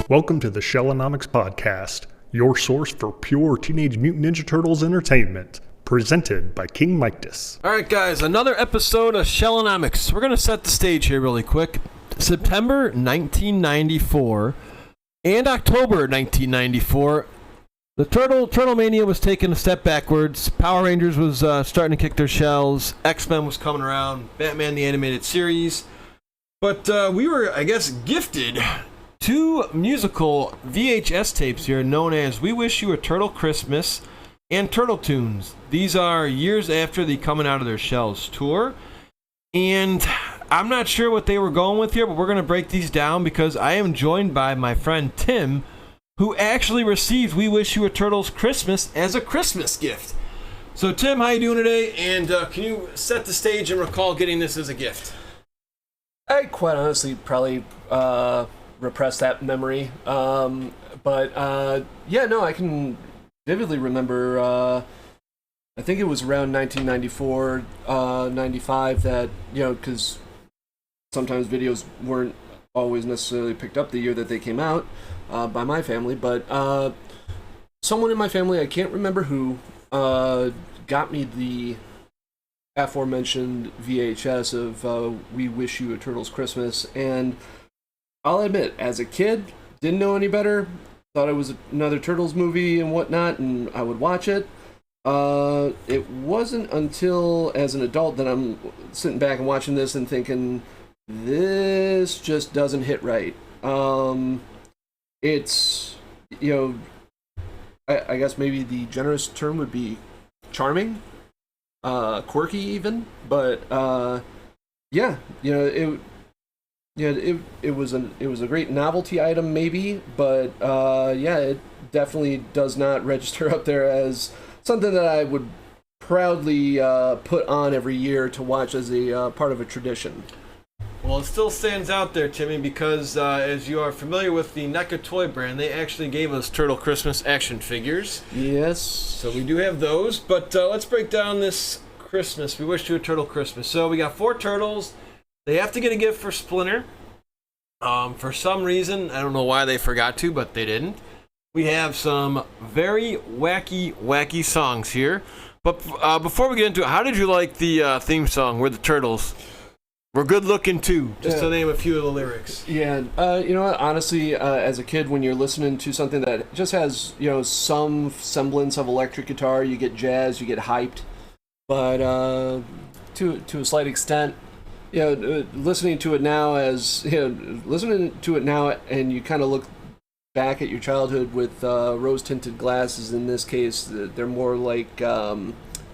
Welcome to the Shellonomics Podcast, your source for pure Teenage Mutant Ninja Turtles entertainment, presented by King Mictus. All right, guys, another episode of Shellonomics. We're going to set the stage here really quick. September 1994 and October 1994, the Turtle Mania was taking a step backwards. Power Rangers was starting to kick their shells. X-Men was coming around. Batman the Animated Series. But we were, I guess, gifted two musical VHS tapes here known as We Wish You a Turtle Christmas and Turtle Tunes. These are years after the Coming Out of Their Shells tour. And I'm not sure what they were going with here, but we're going to break these down because I am joined by my friend Tim, who actually received We Wish You a Turtles Christmas as a Christmas gift. So Tim, how you doing today? And can you set the stage and recall getting this as a gift? I quite honestly probably repress that memory. I can vividly remember, I think it was around 1994, 95 that, because sometimes videos weren't always necessarily picked up the year that they came out by my family, but someone in my family, I can't remember who, got me the aforementioned VHS of We Wish You a Turtles Christmas, and I'll admit, as a kid, didn't know any better, thought it was another Turtles movie and whatnot, and I would watch it. It wasn't until as an adult that I'm sitting back and watching this and thinking, this just doesn't hit right. It's, I guess maybe the generous term would be charming, quirky even, but it was a great novelty item maybe, but it definitely does not register up there as something that I would proudly put on every year to watch as a part of a tradition. Well, it still stands out there, Timmy, because as you are familiar with the NECA toy brand, they actually gave us Turtle Christmas action figures. Yes. So we do have those, but let's break down this Christmas. We Wish You a Turtle Christmas. So we got 4 turtles. They have to get a gift for Splinter. For some reason, I don't know why they forgot to, but they didn't. We have some very wacky songs here. But before we get into it, how did you like the theme song, We're the Turtles? We're good looking too, just to name a few of the lyrics. Yeah, you know what? Honestly, as a kid, when you're listening to something that just has, some semblance of electric guitar, you get jazz, you get hyped. But to a slight extent, listening to it now and you kind of look back at your childhood with rose-tinted glasses. In this case, they're more like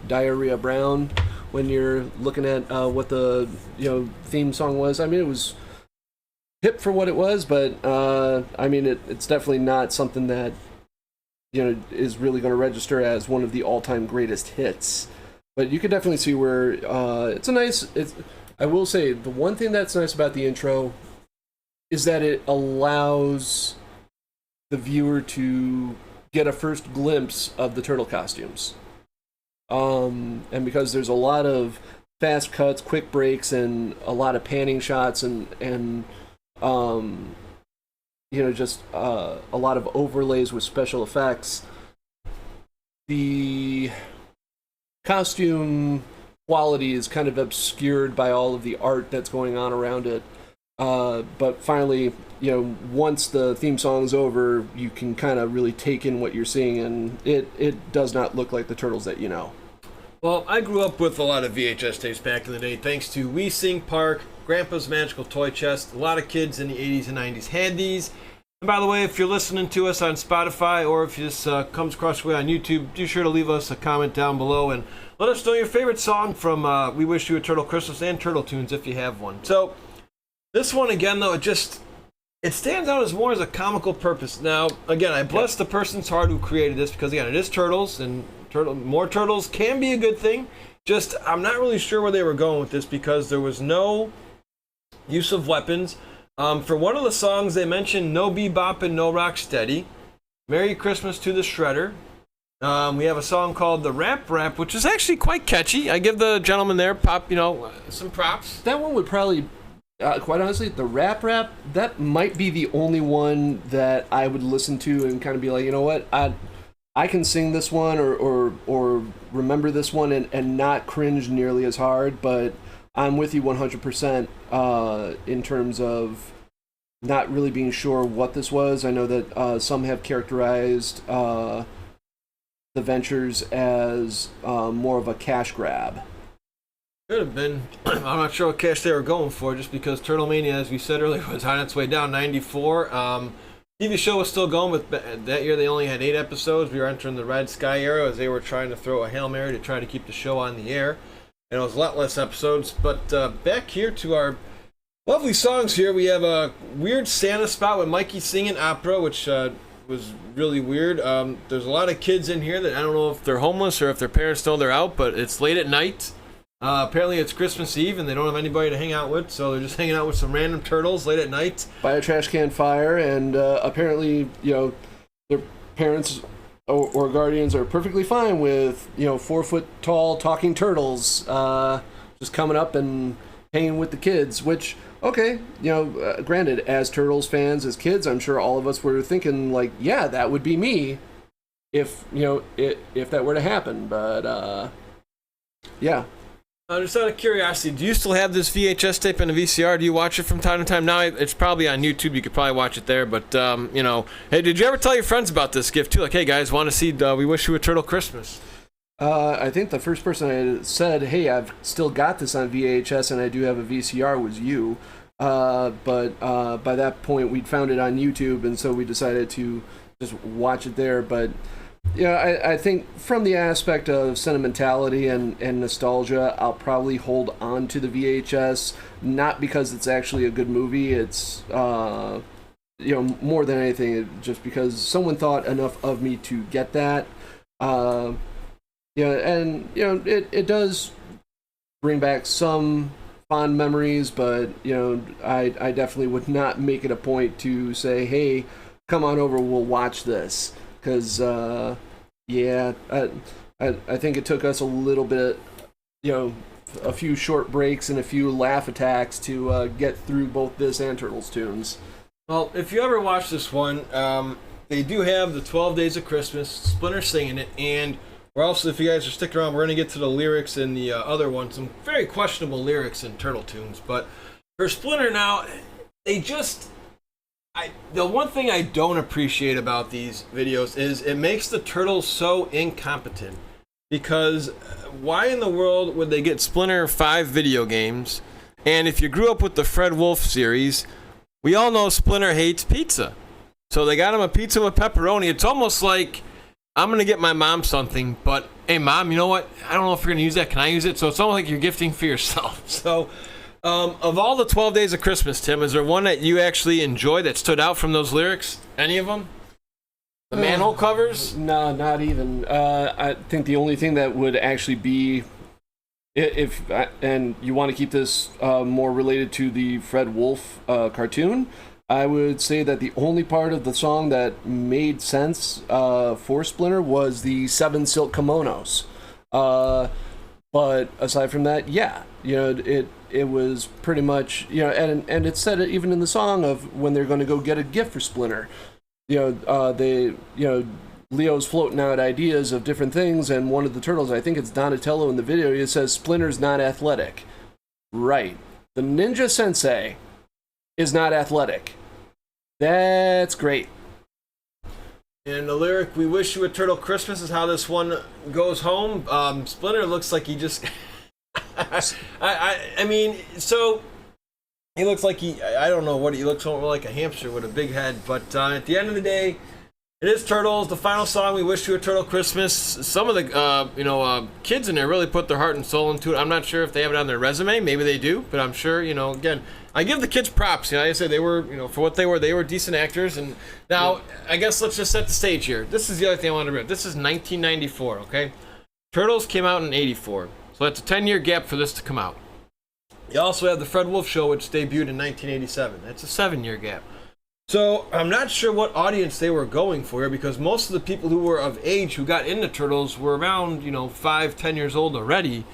diarrhea brown when you're looking at what the theme song was. I mean, it was hip for what it was, but it's definitely not something that is really going to register as one of the all-time greatest hits. But you can definitely see where I will say, the one thing that's nice about the intro is that it allows the viewer to get a first glimpse of the turtle costumes. And because there's a lot of fast cuts, quick breaks, and a lot of panning shots and just a lot of overlays with special effects, the costume quality is kind of obscured by all of the art that's going on around it. But finally, once the theme song's over, you can kind of really take in what you're seeing, and it does not look like the Turtles that you know. Well, I grew up with a lot of VHS tapes back in the day, thanks to We Sing Park, Grandpa's Magical Toy Chest. A lot of kids in the 80s and 90s had these. And by the way, if you're listening to us on Spotify or if this comes across your way on YouTube, be sure to leave us a comment down below and let us know your favorite song from We Wish You a Turtle Christmas and Turtle Tunes if you have one. So, this one again, though, it stands out as more as a comical purpose. Now, again, I bless the person's heart who created this because, again, it is Turtles, and more Turtles can be a good thing. Just, I'm not really sure where they were going with this because there was no use of weapons. For one of the songs, they mentioned No Bebop and No Rocksteady. Merry Christmas to the Shredder. We have a song called The Rap Rap, which is actually quite catchy. I give the gentleman there some props. That one would probably quite honestly, the rap, that might be the only one that I would listen to and kind of be like, you know what, I can sing this one or remember this one and not cringe nearly as hard, but I'm with you 100% in terms of not really being sure what this was. I know that some have characterized the Ventures as more of a cash grab. Could have been. I'm not sure what cash they were going for, just because Turtle Mania, as we said earlier, was on its way down. 94. TV show was still going, but that year they only had 8 episodes. We were entering the Red Sky era as they were trying to throw a Hail Mary to try to keep the show on the air. And it was a lot less episodes. But back here to our lovely songs here. We have a weird Santa spot with Mikey singing opera, which was really weird. There's a lot of kids in here that I don't know if they're homeless or if their parents know they're out, but it's late at night. Apparently it's Christmas Eve and they don't have anybody to hang out with, so they're just hanging out with some random turtles late at night. By a trash can fire, and apparently, their parents or guardians are perfectly fine with, 4-foot tall talking turtles just coming up and hanging with the kids, which, okay, granted, as Turtles fans, as kids, I'm sure all of us were thinking, like, yeah, that would be me if that were to happen, but, yeah. Just out of curiosity, do you still have this VHS tape and a VCR? Do you watch it from time to time? Now it's probably on YouTube. You could probably watch it there. But hey, did you ever tell your friends about this gift too? Like, hey guys, want to see? We wish you a Turtle Christmas. I think the first person I said, hey, I've still got this on VHS and I do have a VCR was you. But by that point, we'd found it on YouTube, and so we decided to just watch it there. But I think from the aspect of sentimentality and nostalgia, I'll probably hold on to the VHS, not because it's actually a good movie. It's, more than anything, just because someone thought enough of me to get that. It does bring back some fond memories, but, I definitely would not make it a point to say, hey, come on over, we'll watch this. Because, I think it took us a little bit, a few short breaks and a few laugh attacks to get through both this and Turtles tunes. Well, if you ever watch this one, they do have the 12 Days of Christmas, Splinter singing it, and we're also, if you guys are sticking around, we're going to get to the lyrics in the other one, some very questionable lyrics in Turtle tunes. But for Splinter now, the one thing I don't appreciate about these videos is it makes the Turtles so incompetent. Because why in the world would they get Splinter 5 video games? And if you grew up with the Fred Wolf series, we all know Splinter hates pizza. So they got him a pizza with pepperoni. It's almost like, I'm going to get my mom something, but hey mom, you know what? I don't know if you're going to use that. Can I use it? So it's almost like you're gifting for yourself. So of all the 12 Days of Christmas, Tim, is there one that you actually enjoyed that stood out from those lyrics? Any of them? The manhole covers? No, not even. I think the only thing that would actually be, and you want to keep this more related to the Fred Wolf cartoon, I would say that the only part of the song that made sense for Splinter was the 7 silk kimonos. But aside from that, yeah, it was pretty much, and it said it even in the song of when they're going to go get a gift for Splinter. Leo's floating out ideas of different things, and one of the turtles, I think it's Donatello in the video, it says Splinter's not athletic. Right. The ninja sensei is not athletic. That's great. And the lyric, we wish you a Turtle Christmas, is how this one goes home. Splinter looks like he just... I mean, so he looks like I don't know what he looks more like, a hamster with a big head. But at the end of the day, it is Turtles. The final song, we wish you a Turtle Christmas. Some of the kids in there really put their heart and soul into it. I'm not sure if they have it on their resume. Maybe they do, but I'm sure, again, I give the kids props. Like I said, they were, for what they were decent actors. And now, I guess let's just set the stage here. This is the other thing I wanted to bring up. This is 1994, okay? Turtles came out in 84. So that's a 10-year gap for this to come out. You also have the Fred Wolf Show, which debuted in 1987. That's a 7-year gap. So I'm not sure what audience they were going for, because most of the people who were of age who got into Turtles were around, 5, 10 years old already.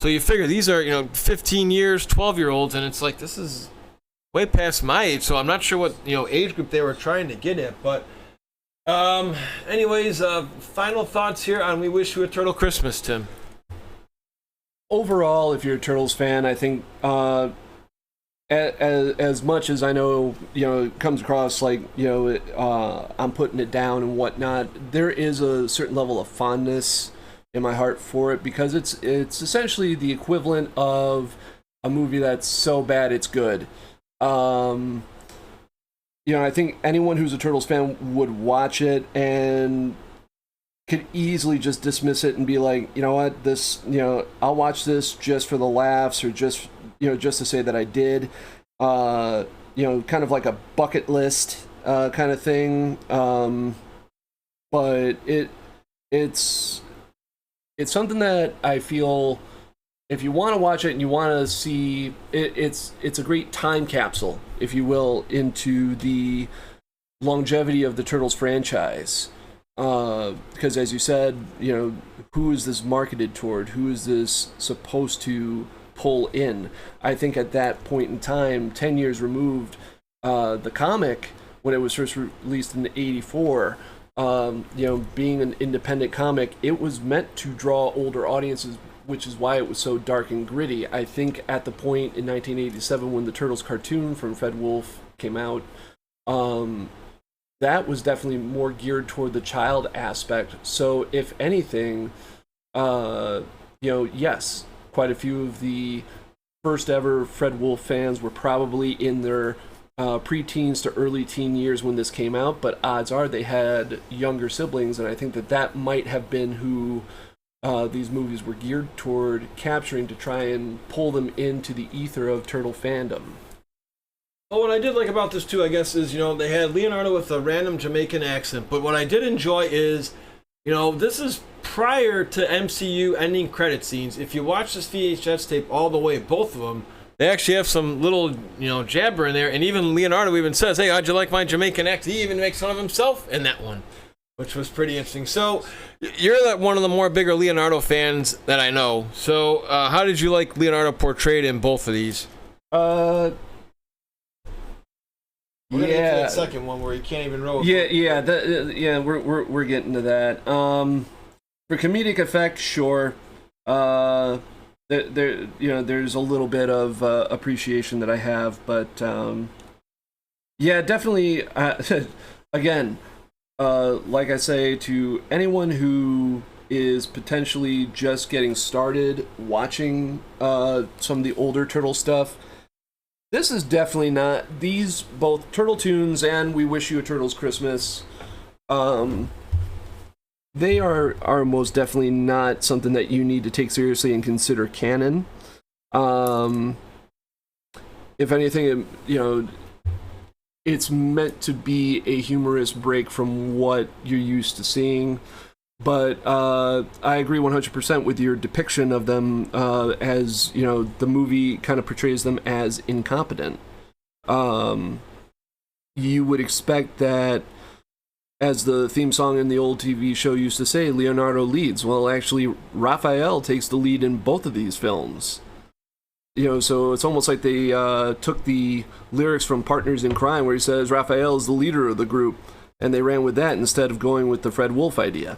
So you figure these are, 15 years, 12-year-olds, and it's like, this is way past my age, so I'm not sure what age group they were trying to get at. But anyways, final thoughts here on We Wish You a Turtle Christmas, Tim. Overall, if you're a Turtles fan, I think as much as I know, it comes across like, I'm putting it down and whatnot, there is a certain level of fondness in my heart for it, because it's essentially the equivalent of a movie that's so bad it's good. I think anyone who's a Turtles fan would watch it and could easily just dismiss it and be like, you know what, this, I'll watch this just for the laughs, or just to say that I did, kind of like a bucket list kind of thing. But it's something that I feel, if you want to watch it and you want to see it, it's a great time capsule, if you will, into the longevity of the Turtles franchise. Because as you said, who is this marketed toward? Who is this supposed to pull in? I think at that point in time, 10 years removed, the comic, when it was first released in '84, being an independent comic, it was meant to draw older audiences, which is why it was so dark and gritty. I think at the point in 1987 when the Turtles cartoon from Fred Wolf came out, that was definitely more geared toward the child aspect. So if anything, yes, quite a few of the first ever Fred Wolf fans were probably in their pre-teens to early teen years when this came out, but odds are they had younger siblings, and I think that might have been who these movies were geared toward capturing, to try and pull them into the ether of Turtle fandom. Well, what I did like about this too, I guess, is they had Leonardo with a random Jamaican accent. But what I did enjoy is, this is prior to MCU ending credit scenes. If you watch this VHS tape all the way, both of them, they actually have some little, jabber in there. And even Leonardo even says, "Hey, how'd you like my Jamaican accent?" He even makes fun of himself in that one, which was pretty interesting. So you're one of the more bigger Leonardo fans that I know. So how did you like Leonardo portrayed in both of these? We're gonna get to that second one where he can't even roll. We're getting to that. For comedic effect, sure. There's a little bit of appreciation that I have, but definitely. Again, like I say, to anyone who is potentially just getting started watching some of the older Turtle stuff, this is definitely not, these, both Turtle Tunes and We Wish You a Turtles Christmas, they are most definitely not something that you need to take seriously and consider canon. If anything, it's meant to be a humorous break from what you're used to seeing. But I agree 100% with your depiction of them, as, the movie kind of portrays them as incompetent. You would expect that, as the theme song in the old TV show used to say, Leonardo leads. Well, actually, Raphael takes the lead in both of these films. So it's almost like they took the lyrics from Partners in Crime, where he says Raphael is the leader of the group, and they ran with that instead of going with the Fred Wolf idea.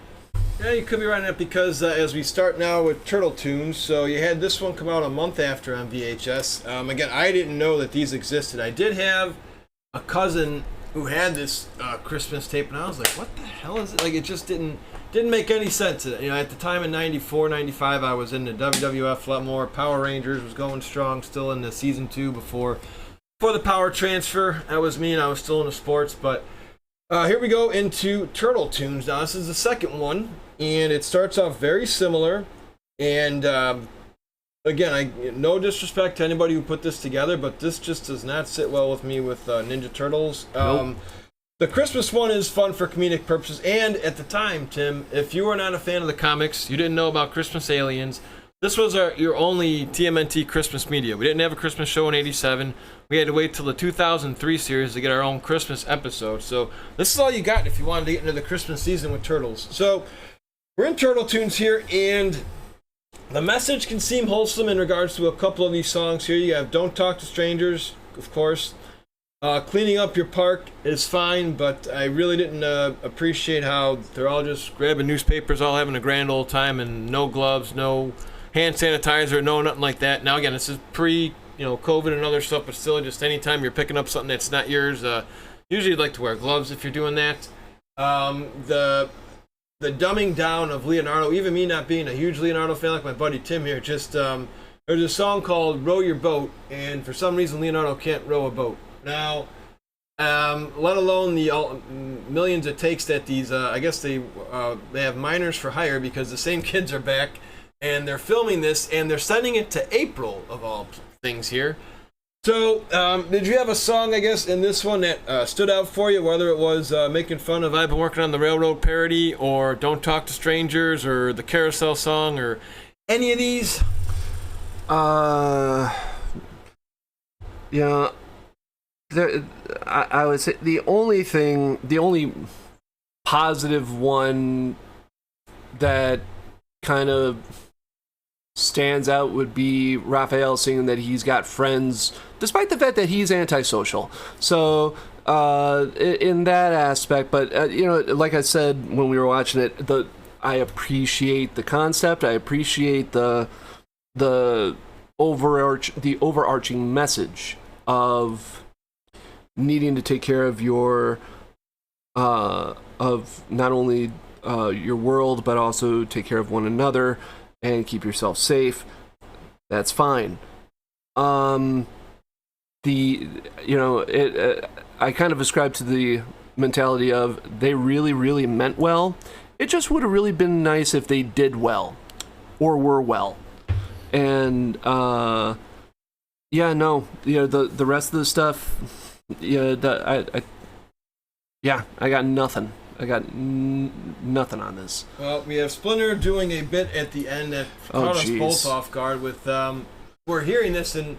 Yeah, you could be right on that, because as we start now with Turtle Tunes, so you had this one come out a month after on VHS. Again, I didn't know that these existed. I did have a cousin who had this Christmas tape, and I was like, what the hell is it? Like, it just didn't make any sense. At the time in 94, 95, I was in the WWF a lot more. Power Rangers was going strong, still in the season 2 before the power transfer. That was me, and I was still into sports, but here we go into Turtle Tunes. Now, this is the second one, and it starts off very similar. And again, no disrespect to anybody who put this together, but this just does not sit well with me with Ninja Turtles. Nope. The Christmas one is fun for comedic purposes, and at the time, Tim, if you were not a fan of the comics, you didn't know about Christmas aliens, this was your only TMNT Christmas media. We didn't have a Christmas show in '87. We had to wait till the 2003 series to get our own Christmas episode. So this is all you got if you wanted to get into the Christmas season with Turtles. So we're in Turtle Tunes here, and the message can seem wholesome in regards to a couple of these songs here. You have Don't Talk to Strangers, of course. Cleaning up your park is fine, but I really didn't appreciate how they're all just grabbing newspapers, all having a grand old time, and no gloves, no hand sanitizer, no nothing like that. Now again, this is pre-COVID and other stuff, but still, just anytime you're picking up something that's not yours, usually you'd like to wear gloves if you're doing that. The dumbing down of Leonardo, even me not being a huge Leonardo fan like my buddy Tim here, just there's a song called "Row Your Boat," and for some reason Leonardo can't row a boat. Now, let alone the millions it takes that these, I guess they have minors for hire because the same kids are back and they're filming this and they're sending it to April of all things here. So, did you have a song, I guess, in this one that stood out for you, whether it was making fun of I've Been Working on the Railroad parody or Don't Talk to Strangers or the Carousel song or any of these? Yeah. I would say the only positive one that kind of stands out would be Raphael saying that he's got friends, despite the fact that he's antisocial. So in that aspect, but like I said when we were watching it, I appreciate the concept. I appreciate the overarching message of needing to take care of your of not only your world but also take care of one another and keep yourself safe. That's fine. I kind of ascribe to the mentality of they really, really meant well. It just would have really been nice if they did well or were well. And the rest of the stuff. I got nothing. I got nothing on this. Well, we have Splinter doing a bit at the end that caught us both off guard with, we're hearing this in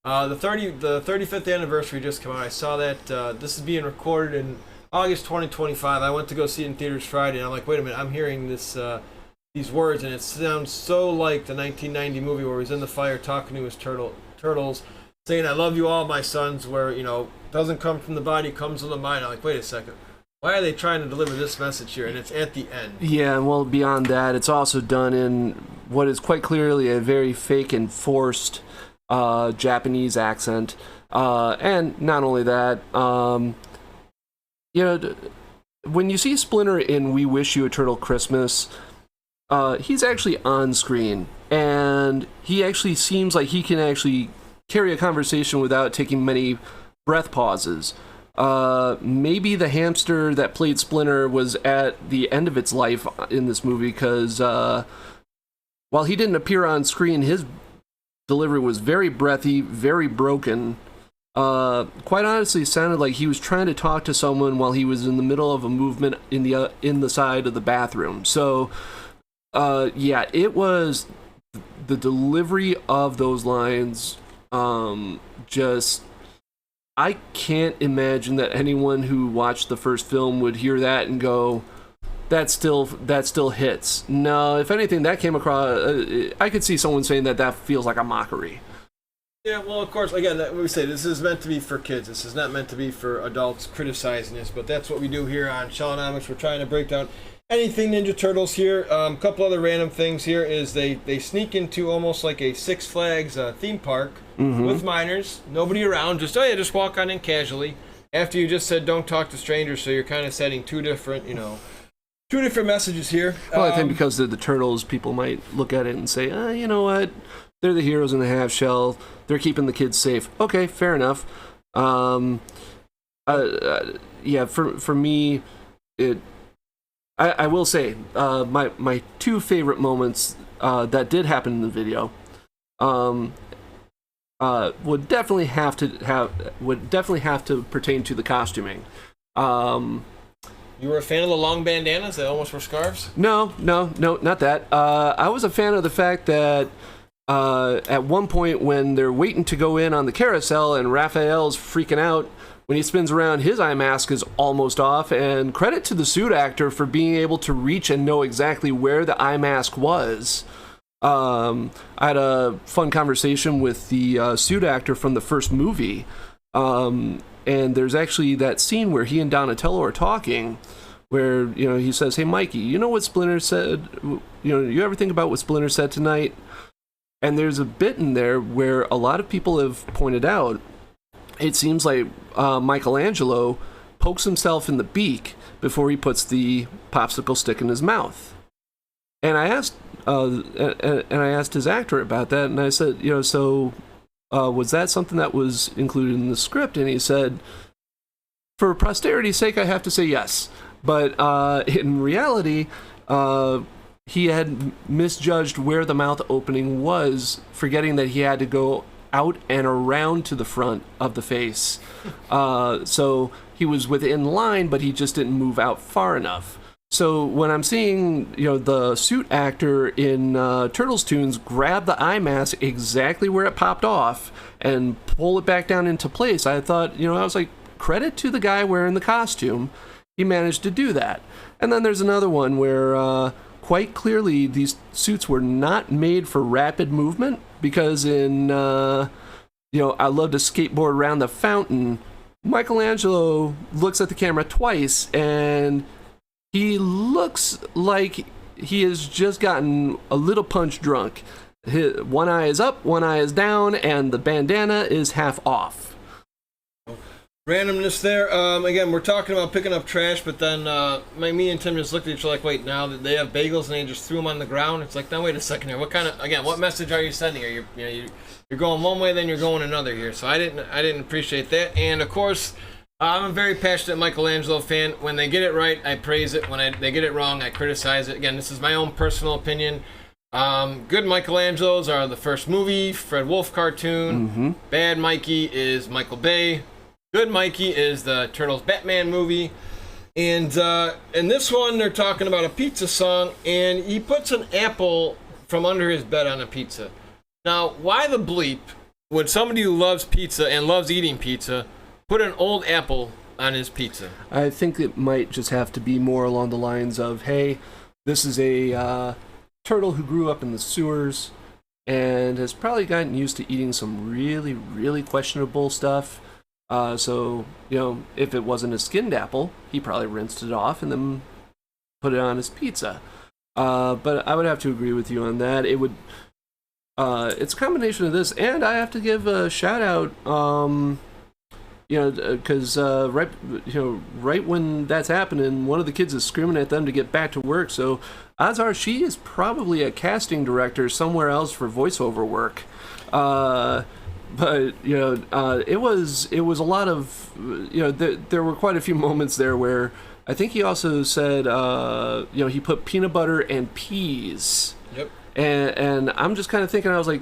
the 35th anniversary just came out. I saw that this is being recorded in August 2025. I went to go see it in theaters Friday, and I'm like, wait a minute, I'm hearing this these words, and it sounds so like the 1990 movie where he's in the fire talking to his turtles, saying, I love you all, my sons, where, doesn't come from the body, comes from the mind. I'm like, wait a second. Why are they trying to deliver this message here? And it's at the end. Yeah, well, beyond that, it's also done in what is quite clearly a very fake and forced Japanese accent. And not only that, when you see Splinter in We Wish You a Turtle Christmas, he's actually on screen. And he actually seems like he can actually carry a conversation without taking many breath pauses. Maybe the hamster that played Splinter was at the end of its life in this movie because while he didn't appear on screen, his delivery was very breathy, very broken. Quite honestly, it sounded like he was trying to talk to someone while he was in the middle of a movement in the side of the bathroom. So, it was the delivery of those lines. I can't imagine that anyone who watched the first film would hear that and go, that still hits. No, if anything, that came across, I could see someone saying that feels like a mockery. Yeah, well, of course, again, we say this is meant to be for kids. This is not meant to be for adults criticizing this, but that's what we do here on Shellonomics. We're trying to break down anything Ninja Turtles here. A couple other random things here is they sneak into almost like a Six Flags theme park with minors, nobody around, just walk on in casually. After you just said don't talk to strangers, so you're kind of setting two different messages here. Well, I think because they're the Turtles, people might look at it and say, you know what, they're the heroes in the half shell. They're keeping the kids safe. Okay, fair enough. For me, I will say my two favorite moments that did happen in the video would definitely have to pertain to the costuming. You were a fan of the long bandanas that almost were scarves? No, not that. I was a fan of the fact that at one point when they're waiting to go in on the carousel and Raphael's freaking out, when he spins around, his eye mask is almost off, and credit to the suit actor for being able to reach and know exactly where the eye mask was. I had a fun conversation with the suit actor from the first movie, and And there's actually that scene where he and Donatello are talking, where, you know, he says, "Hey, Mikey, you know what Splinter said? You know, you ever think about what Splinter said tonight?" And there's a bit in there where a lot of people have pointed out, it seems like Michelangelo pokes himself in the beak before he puts the popsicle stick in his mouth. And I asked his actor about that, and I said, you know, so was that something that was included in the script? And he said, for posterity's sake, I have to say yes. But in reality, he had misjudged where the mouth opening was, forgetting that he had to go out and around to the front of the face. So he was within line, but he just didn't move out far enough. So when I'm seeing, you know, the suit actor in Turtles Tunes grab the eye mask exactly where it popped off and pull it back down into place, I thought, you know, I was like, credit to the guy wearing the costume. He managed to do that. And then there's another one where quite clearly these suits were not made for rapid movement, because in, you know, I Love to Skateboard Around the Fountain, Michelangelo looks at the camera twice, and he looks like he has just gotten a little punch drunk. One eye is up, one eye is down, and the bandana is half off. Randomness there. Again, we're talking about picking up trash, but then me and Tim just looked at each other like, wait, now that they have bagels and they just threw them on the ground, it's like, now wait a second here. What kind of, again, what message are you sending here? You're going one way, then you're going another here. So I didn't appreciate that. And of course, I'm a very passionate Michelangelo fan. When they get it right, I praise it. When they get it wrong, I criticize it. Again, this is my own personal opinion. Good Michelangelos are the first movie, Fred Wolf cartoon. Mm-hmm. Bad Mikey is Michael Bay. Good Mikey is the Turtles Batman movie. And in this one, they're talking about a pizza song, and he puts an apple from under his bed on a pizza. Now, why the bleep would somebody who loves pizza and loves eating pizza put an old apple on his pizza? I think it might just have to be more along the lines of, hey, this is a turtle who grew up in the sewers and has probably gotten used to eating some really, really questionable stuff. So, you know, if it wasn't a skinned apple, he probably rinsed it off and then put it on his pizza. But I would have to agree with you on that. It would, it's a combination of this, and I have to give a shout out, you know, because right when that's happening, one of the kids is screaming at them to get back to work. So odds are she is probably a casting director somewhere else for voiceover work. But you know, it was a lot of, you know, there were quite a few moments there where I think he also said, you know, he put peanut butter and peas. Yep. And I'm just kind of thinking, I was like,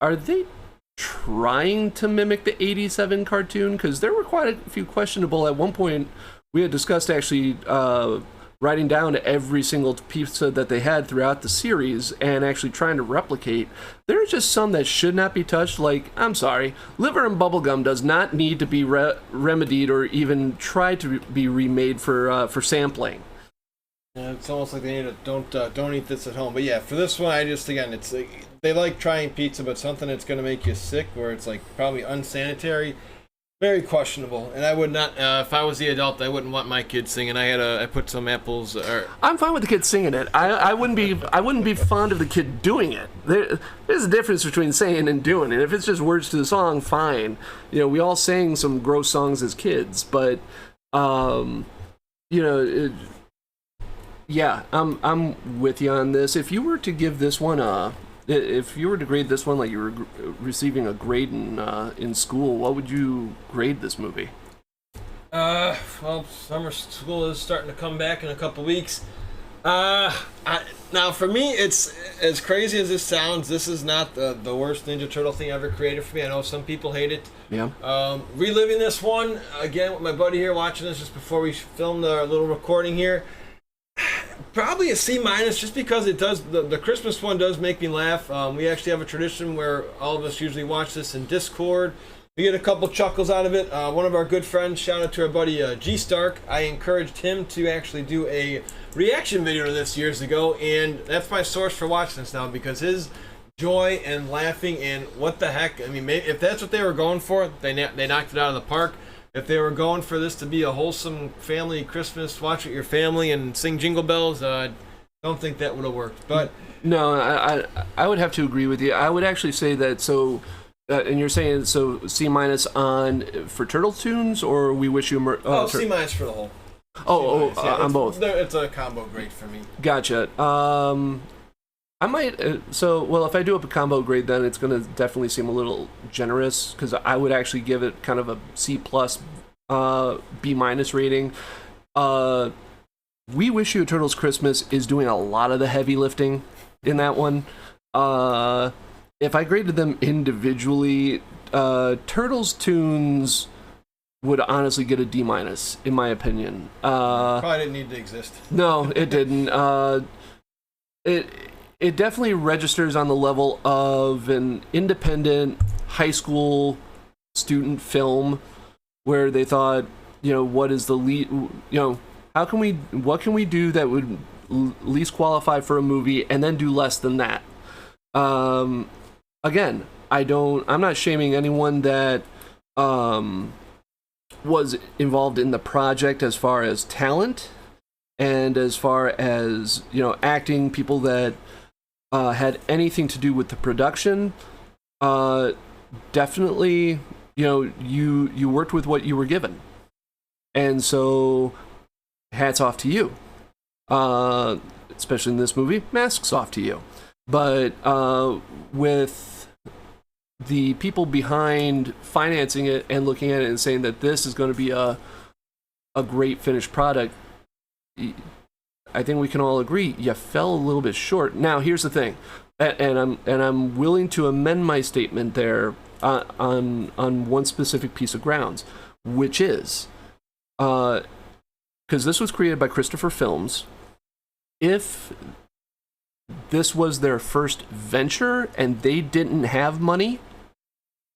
are they trying to mimic the 87 cartoon? Because there were quite a few questionable. At one point, we had discussed actually writing down every single pizza that they had throughout the series and actually trying to replicate. There are just some that should not be touched. Like, I'm sorry, liver and bubblegum does not need to be remedied or even try to be remade for sampling. Yeah, it's almost like they need to don't eat this at home. But yeah, for this one, I just, again, it's like, they like trying pizza, but something that's going to make you sick, where it's like probably unsanitary, very questionable. And I would not, if I was the adult, I wouldn't want my kids singing. I put some apples. I'm fine with the kid singing it. I wouldn't be fond of the kid doing it. There's a difference between saying and doing it. If it's just words to the song, fine. You know, we all sang some gross songs as kids, but you know. Yeah, I'm with you on this. If you were to give this one if you were to grade this one like you were receiving a grade in school, what would you grade this movie? Well, summer school is starting to come back in a couple weeks. Now for me, it's as crazy as this sounds. This is not the worst Ninja Turtle thing ever created for me. I know some people hate it. Yeah. Reliving this one again with my buddy here, watching this just before we filmed our little recording here. Probably a C-, just because it does. The Christmas one does make me laugh. We actually have a tradition where all of us usually watch this in Discord. We get a couple chuckles out of it. One of our good friends, shout out to our buddy G Stark. I encouraged him to actually do a reaction video to this years ago, and that's my source for watching this now, because his joy and laughing and what the heck. I mean, maybe if that's what they were going for, they knocked it out of the park. if they were going for this to be a wholesome family Christmas, watch with your family and sing Jingle Bells, I don't think that would have worked. But no, I would have to agree with you. I would actually say that. So, and you're saying so C- on for Turtle Tunes, or We Wish You C- for the whole. On both. It's a combo grade for me. Gotcha. I might. Well, if I do up a combo grade, then it's going to definitely seem a little generous because I would actually give it kind of a C+, B- rating. We Wish You a Turtles Christmas is doing a lot of the heavy lifting in that one. If I graded them individually, Turtles Tunes would honestly get a D-, in my opinion. Probably didn't need to exist. No, it didn't. It definitely registers on the level of an independent high school student film where they thought, what is the lead, what can we do that would least qualify for a movie and then do less than that. Again, I'm not shaming anyone that was involved in the project as far as talent and as far as, acting, people that had anything to do with the production. Definitely, you worked with what you were given. And so, hats off to you. Especially in this movie, masks off to you. But with the people behind financing it and looking at it and saying that this is going to be a great finished product, I think we can all agree you fell a little bit short. Now, here's the thing, and I'm willing to amend my statement there on one specific piece of grounds, which is because this was created by Christopher Films. If this was their first venture and they didn't have money,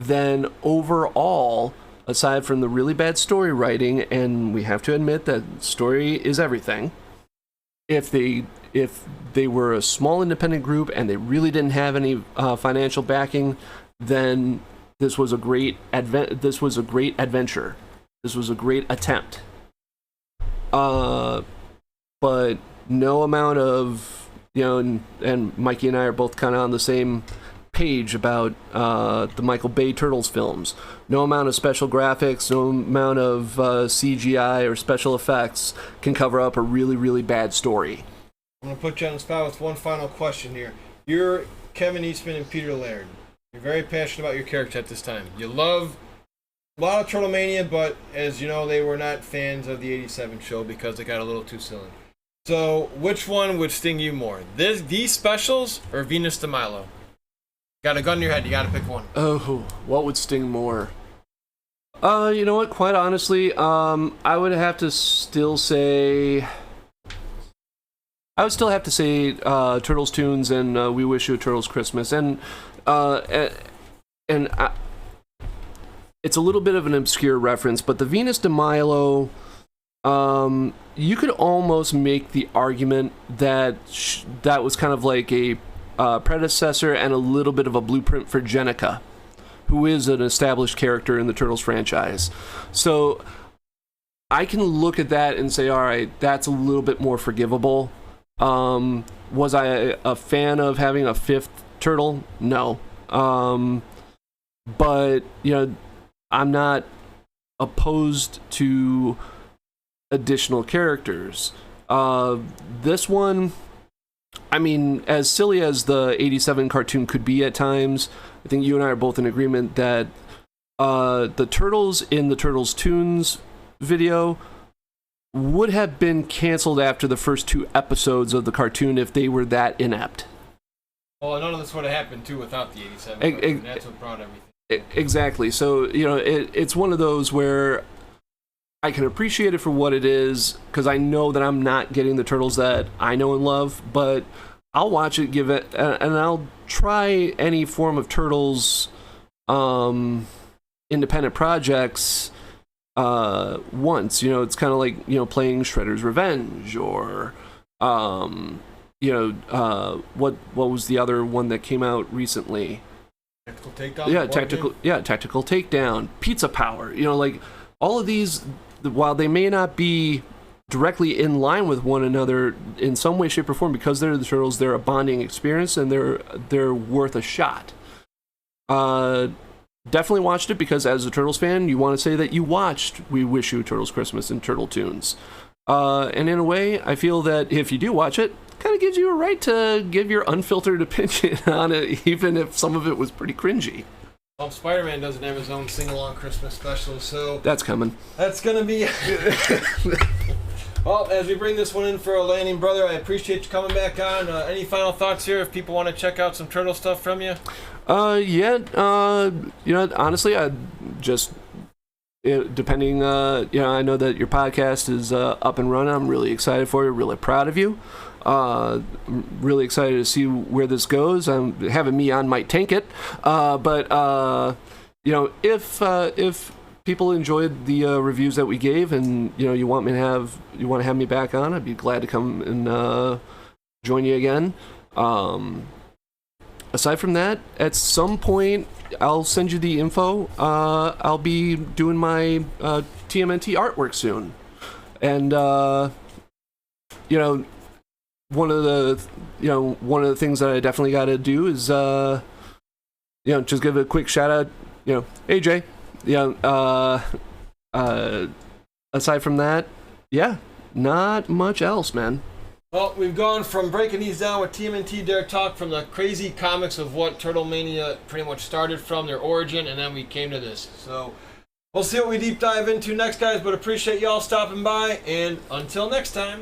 then overall, aside from the really bad story writing, and we have to admit that story is everything, if they were a small independent group and they really didn't have any financial backing, then this was a great adventure. This was a great attempt. But no amount of, and Mikey and I are both kind of on the same page about the Michael Bay Turtles films. No amount of special graphics, no amount of CGI or special effects can cover up a really, really bad story. I'm going to put you on the spot with one final question here. You're Kevin Eastman and Peter Laird. You're very passionate about your character at this time. You love a lot of Turtlemania, but as you know, they were not fans of the 87 show because it got a little too silly. So, which one would sting you more? These specials or Venus de Milo? Got a gun in your head, you gotta pick one. Oh, what would sting more? You know what, quite honestly, I would still have to say Turtles Tunes and We Wish You a Turtles Christmas. And it's a little bit of an obscure reference, but the Venus de Milo, you could almost make the argument that that was kind of like a predecessor and a little bit of a blueprint for Jenica, who is an established character in the Turtles franchise. So I can look at that and say, all right, that's a little bit more forgivable. Was I a fan of having a fifth turtle? No. But, I'm not opposed to additional characters. This one, I mean, as silly as the 87 cartoon could be at times, I think you and I are both in agreement that the Turtles in the Turtles Tunes video would have been canceled after the first 2 episodes of the cartoon if they were that inept. Well, none of this would have happened, too, without the 87 cartoon. That's what brought everything. Exactly. So, it's one of those where I can appreciate it for what it is, because I know that I'm not getting the Turtles that I know and love, but I'll watch it, give it, and I'll try any form of Turtles independent projects once. It's kind of like, playing Shredder's Revenge, or, what was the other one that came out recently? Tactical Takedown? Tactical Takedown, Pizza Power, all of these, while they may not be directly in line with one another in some way, shape, or form, because they're the Turtles, they're a bonding experience, and they're worth a shot. Definitely watched it because as a Turtles fan, you want to say that you watched We Wish You a Turtles Christmas and Turtle Tunes. And in a way, I feel that if you do watch it, kind of gives you a right to give your unfiltered opinion on it, even if some of it was pretty cringy. Well, Spider-Man doesn't have his own sing-along Christmas special, so... That's coming. That's gonna be... Well, as we bring this one in for a landing, brother, I appreciate you coming back on. Any final thoughts here if people want to check out some Turtle stuff from you? Honestly, I just... depending, I know that your podcast is up and running. I'm really excited for you, really proud of you. Really excited to see where this goes. Having me on might tank it, but if people enjoyed the reviews that we gave, and you want to have me back on, I'd be glad to come and join you again. Aside from that, at some point, I'll send you the info. I'll be doing my TMNT artwork soon, and one of the things that I definitely got to do is just give a quick shout out. Hey Jay. Aside from that, not much else, man. Well, we've gone from breaking these down with TMNT Dare Talk from the crazy comics of what Turtle Mania pretty much started from, their origin, and then we came to this. So we'll see what we deep dive into next, guys, but appreciate y'all stopping by, and until next time.